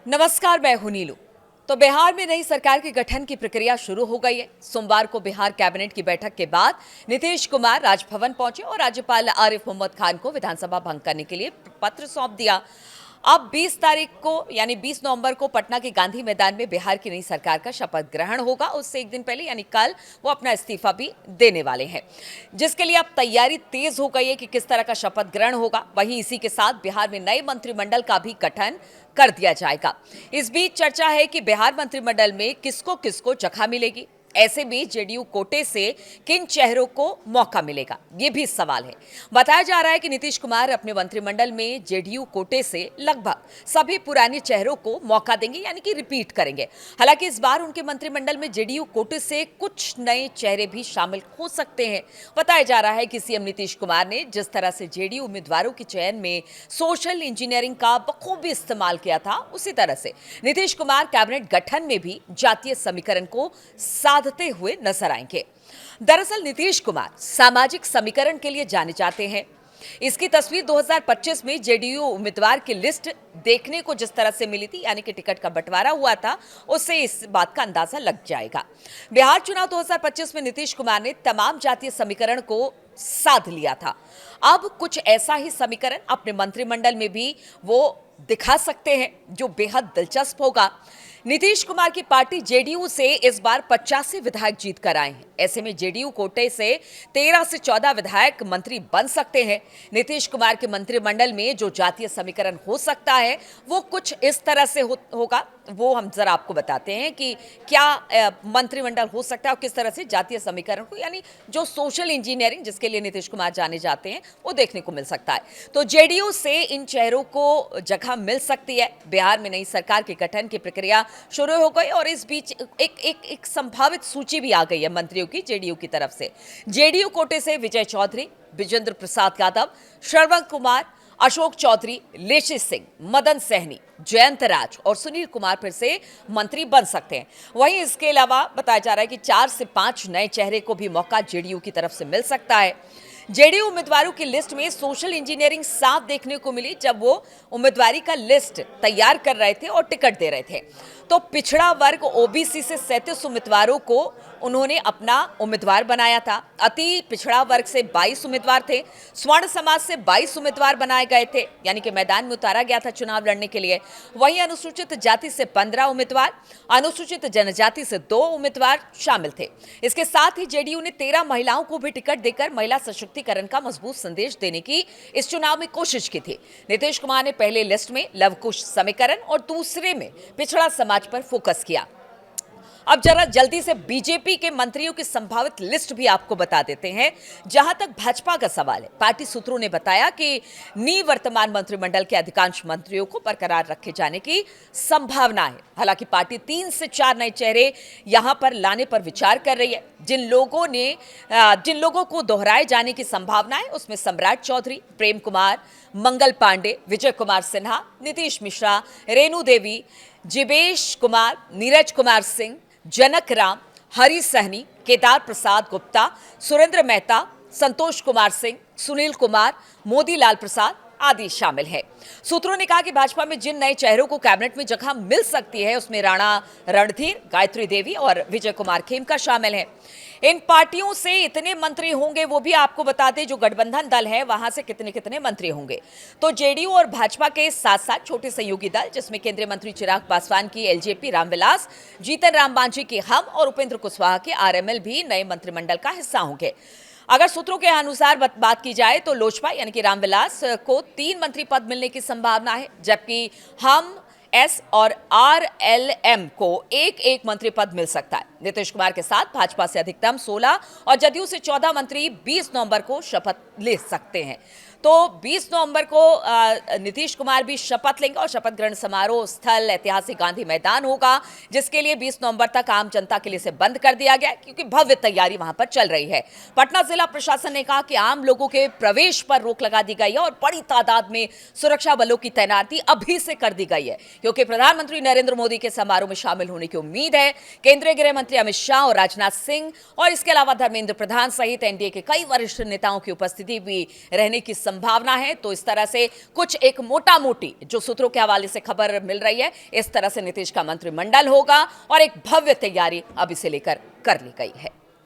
नमस्कार, मैं हूं नीलू। तो बिहार में नई सरकार के गठन की प्रक्रिया शुरू हो गई है। सोमवार को बिहार कैबिनेट की बैठक के बाद नीतीश कुमार राजभवन पहुंचे और राज्यपाल आरिफ मोहम्मद खान को विधानसभा भंग करने के लिए पत्र सौंप दिया। अब 20 तारीख को यानी 20 नवंबर को पटना के गांधी मैदान में बिहार की नई सरकार का शपथ ग्रहण होगा। उससे एक दिन पहले यानी कल वो अपना इस्तीफा भी देने वाले हैं, जिसके लिए अब तैयारी तेज हो गई है कि किस तरह का शपथ ग्रहण होगा। वहीं इसी के साथ बिहार में नए मंत्रिमंडल का भी गठन कर दिया जाएगा। इस बीच चर्चा है कि बिहार मंत्रिमंडल में किसको किसको जगह मिलेगी। ऐसे में जेडीयू कोटे से किन चेहरों को मौका मिलेगा, ये भी सवाल है। बताया जा रहा है कि नीतीश कुमार अपने मंत्रिमंडल में जेडीयू कोटे से लगभग सभी पुराने चेहरों को मौका देंगे, यानी कि रिपीट करेंगे। हालांकि इस बार उनके मंत्रिमंडल में जेडीयू कोटे से कुछ नए चेहरे भी शामिल हो सकते हैं। बताया जा रहा है कि सीएम नीतीश कुमार ने जिस तरह से जेडीयू उम्मीदवारों के चयन में सोशल इंजीनियरिंग का बखूबी इस्तेमाल किया था, उसी तरह से नीतीश कुमार कैबिनेट गठन में भी जातीय समीकरण को साधते हुए नजर आएंगे। दरअसल नीतीश कुमार सामाजिक समीकरण के लिए जाने जाते हैं। इसकी तस्वीर 2025 में जेडीयू उम्मीदवार की लिस्ट देखने को जिस तरह से मिली थी, यानी कि टिकट का बंटवारा हुआ था, उससे इस बात का अंदाजा लग जाएगा। बिहार चुनाव 2025 में नीतीश कुमार ने तमाम जातीय समीकरण को साध लिया था। अब कुछ ऐसा ही समीकरण अपने मंत्रिमंडल में भी वो दिखा सकते हैं, जो बेहद दिलचस्प होगा। नीतीश कुमार की पार्टी जेडीयू से इस बार 85 विधायक जीत कर आए हैं। ऐसे में जेडीयू कोटे से 13 से 14 विधायक मंत्री बन सकते हैं। नीतीश कुमार के मंत्रिमंडल में जो जातीय समीकरण हो सकता है वो कुछ इस तरह से होगा। वो हम जरा आपको बताते हैं कि क्या मंत्रिमंडल हो सकता है और किस तरह से जातीय समीकरण को, यानी जो सोशल इंजीनियरिंग जिसके लिए नीतीश कुमार जाने जाते हैं, वो देखने को मिल सकता है। तो जेडीयू से इन चेहरों को जगह मिल सकती है। बिहार में नई सरकार के गठन की प्रक्रिया शुरू हो गई और इस बीच एक संभावित सूची भी आ गई है मंत्रियों की जेडीयू की तरफ से। जेडीयू कोटे से विजय चौधरी, विजेंद्र प्रसाद यादव, श्रवण कुमार, अशोक चौधरी, लेशी सिंह, मदन सहनी, जयंत राज और सुनील कुमार फिर से मंत्री बन सकते हैं। वहीं इसके अलावा बताया जा रहा है कि 4 से 5 नए चेहरे को भी मौका जेडीयू की तरफ से मिल सकता है। जेडीयू उम्मीदवारों की लिस्ट में सोशल इंजीनियरिंग साफ देखने को मिली जब वो उम्मीदवारी का लिस्ट तैयार कर रहे थे और टिकट दे रहे थे। तो पिछड़ा वर्ग ओबीसी से 37 उम्मीदवारों को उन्होंने अपना उम्मीदवार बनाया था। अति पिछड़ा वर्ग से 22 उम्मीदवार थे। स्वर्ण समाज से 22 उम्मीदवार बनाए गए थे, यानी कि मैदान में उतारा गया था चुनाव लड़ने के लिए। वहीं अनुसूचित जाति से 15 उम्मीदवार, अनुसूचित जनजाति से 2 उम्मीदवार शामिल थे। इसके साथ ही जेडीयू ने 13 महिलाओं को भी टिकट देकर महिला सशक्तिकरण का मजबूत संदेश देने की इस चुनाव में कोशिश की थी। नीतीश कुमार ने पहले लिस्ट में लवकुश समीकरण और दूसरे में पिछड़ा समाज पर फोकस किया। अब जरा जल्दी से बीजेपी के मंत्रियों की संभावित लिस्ट भी आपको बता देते हैं। जहां तक भाजपा का सवाल है, पार्टी सूत्रों ने बताया कि निवर्तमान मंत्रिमंडल के अधिकांश मंत्रियों को बरकरार रखे जाने की संभावना है। हालांकि पार्टी 3 से 4 नए चेहरे यहां पर लाने पर विचार कर रही है। जिन लोगों को दोहराए जाने की संभावना है उसमें सम्राट चौधरी, प्रेम कुमार, मंगल पांडे, विजय कुमार सिन्हा, नीतीश मिश्रा, रेणु देवी, जिवेश कुमार, नीरज कुमार सिंह, जनक राम, हरी सहनी, केदार प्रसाद गुप्ता, सुरेंद्र मेहता, संतोष कुमार सिंह, सुनील कुमार, मोदी लाल प्रसाद आदि शामिल है। सूत्रों ने कहा कि भाजपा में जिन नए चेहरों को कैबिनेट में जगह मिल सकती है उसमें राणा रणधीर, गायत्री देवी और विजय कुमार खेमका शामिल है। इन पार्टियों से इतने मंत्री होंगे वो भी आपको बता दें, जो गठबंधन दल है वहां से कितने कितने मंत्री होंगे। तो जेडीयू और भाजपा के साथ साथ छोटे सहयोगी दल जिसमें केंद्रीय मंत्री चिराग पासवान की एलजेपी रामविलास, जीतन राम मांझी की हम और उपेंद्र कुशवाहा के आरएमएल भी नए मंत्रिमंडल का हिस्सा होंगे। अगर सूत्रों के अनुसार बात की जाए तो लोजपा यानी कि रामविलास को 3 मंत्री पद मिलने की संभावना है, जबकि हम एस और आरएलएम को एक मंत्री पद मिल सकता है। नीतीश कुमार के साथ भाजपा से अधिकतम 16 और जदयू से 14 मंत्री 20 नवंबर को शपथ ले सकते हैं। तो 20 नवंबर को नीतीश कुमार भी शपथ लेंगे और शपथ ग्रहण समारोह स्थल ऐतिहासिक गांधी मैदान होगा, जिसके लिए 20 नवंबर तक आम जनता के लिए इसे बंद कर दिया गया क्योंकि भव्य तैयारी वहां पर चल रही है। पटना जिला प्रशासन ने कहा कि आम लोगों के प्रवेश पर रोक लगा दी गई है और बड़ी तादाद में सुरक्षा बलों की तैनाती अभी से कर दी गई है, क्योंकि प्रधानमंत्री नरेंद्र मोदी के समारोह में शामिल होने की उम्मीद है। केंद्रीय गृह मंत्री अमित शाह और राजनाथ सिंह और इसके अलावा धर्मेंद्र प्रधान सहित एनडीए के कई वरिष्ठ नेताओं की उपस्थिति भी रहने की संभावना है। तो इस तरह से कुछ एक मोटा मोटी जो सूत्रों के हवाले से खबर मिल रही है, इस तरह से नीतीश का मंत्रिमंडल होगा और एक भव्य तैयारी अब इसे लेकर कर ली गई है।